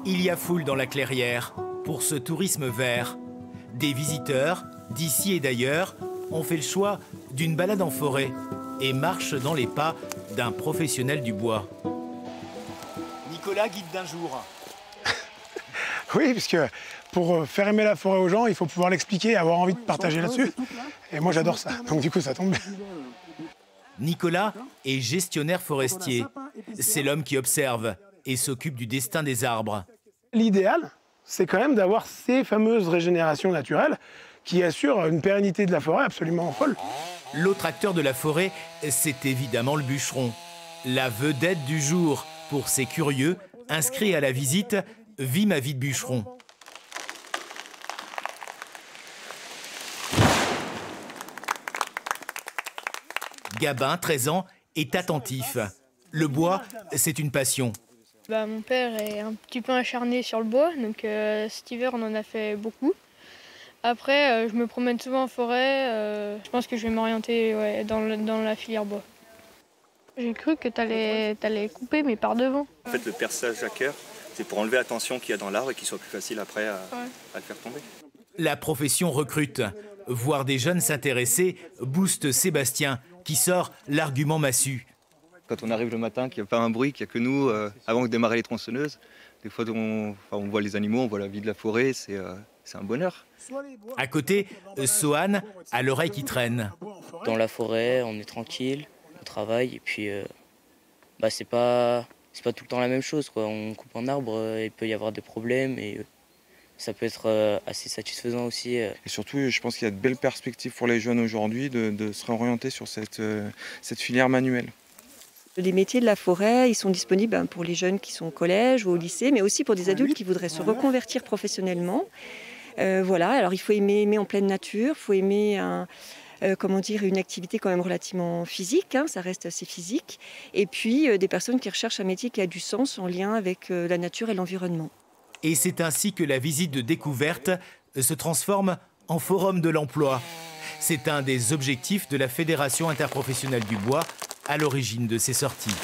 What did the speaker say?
Il y a foule dans la clairière pour ce tourisme vert. Des visiteurs, d'ici et d'ailleurs, ont fait le choix d'une balade en forêt et marchent dans les pas d'un professionnel du bois. Nicolas, guide d'un jour. Oui, puisque pour faire aimer la forêt aux gens, il faut pouvoir l'expliquer et avoir envie de partager là-dessus. Et moi, j'adore ça. Donc du coup, ça tombe bien. Nicolas est gestionnaire forestier. C'est l'homme qui observe et s'occupe du destin des arbres. L'idéal, c'est quand même d'avoir ces fameuses régénérations naturelles qui assurent une pérennité de la forêt absolument folle. L'autre acteur de la forêt, c'est évidemment le bûcheron. La vedette du jour pour ces curieux inscrits à la visite « Vis ma vie de bûcheron ». Gabin, 13 ans, est attentif. Le bois, c'est une passion. Mon père est un petit peu acharné sur le bois, donc cet hiver on en a fait beaucoup. Après, je me promène souvent en forêt, je pense que je vais m'orienter dans la filière bois. J'ai cru que t'allais couper, mais par devant. En fait, le perçage à cœur, c'est pour enlever la tension qu'il y a dans l'arbre et qu'il soit plus facile après à le faire tomber. La profession recrute. Voir des jeunes s'intéresser booste Sébastien, qui sort l'argument massu. Quand on arrive le matin, qu'il n'y a pas un bruit, qu'il n'y a que nous, avant de démarrer les tronçonneuses, des fois on voit les animaux, on voit la vie de la forêt, c'est un bonheur. À côté, Sohan a l'oreille qui traîne. Dans la forêt, on est tranquille, on travaille, et puis c'est pas tout le temps la même chose, quoi. On coupe un arbre, il peut y avoir des problèmes, et ça peut être assez satisfaisant aussi. Et surtout, je pense qu'il y a de belles perspectives pour les jeunes aujourd'hui de se réorienter sur cette filière manuelle. Les métiers de la forêt, ils sont disponibles pour les jeunes qui sont au collège ou au lycée, mais aussi pour des adultes qui voudraient se reconvertir professionnellement. Alors il faut aimer en pleine nature, il faut aimer une activité quand même relativement physique, ça reste assez physique. Et puis des personnes qui recherchent un métier qui a du sens en lien avec la nature et l'environnement. Et c'est ainsi que la visite de découverte se transforme en forum de l'emploi. C'est un des objectifs de la Fédération interprofessionnelle du bois à l'origine de ces sorties.